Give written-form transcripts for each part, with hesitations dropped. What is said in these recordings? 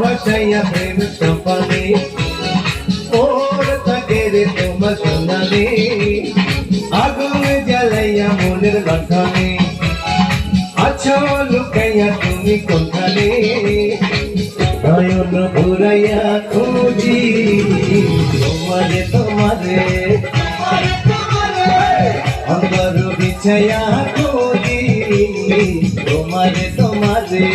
ভাসাইয়া প্রেম সম্পানে ওর থাকে রে তোমার সন্ধানে আগুন জ্বালাইয়া মনের বাঁধানে আছো লুকাইয়া তুমি কোনখানে নয়ন ঘুরাইয়া খুঁজি তোমারে তোমারে অন্তর বিছাইয়া খুঁজি তোমারে তোমারে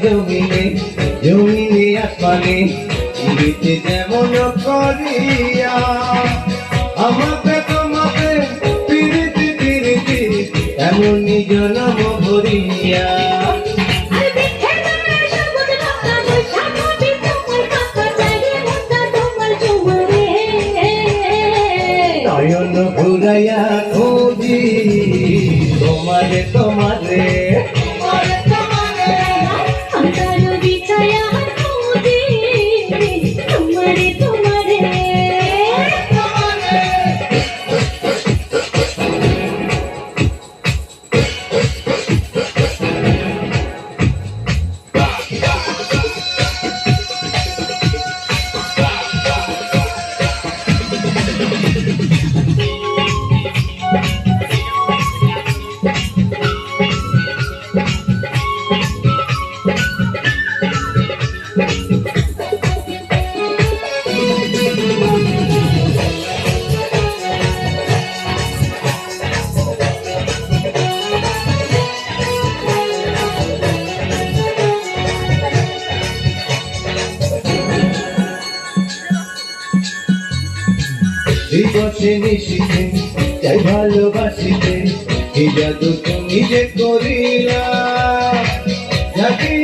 জমিনে জমিনে আসমানে দিতে যেমন করিয়া আমাকে তোমাকে পিরিতি পিরিতি এমনই জনম ভরিয়া নয়ন ঘুরাইয়া খুঁজি তোমারে তোমারে দিবসে নিশিতে চাই ভালোবাসিতে এই জাদু তুমি যে করিলা যাকে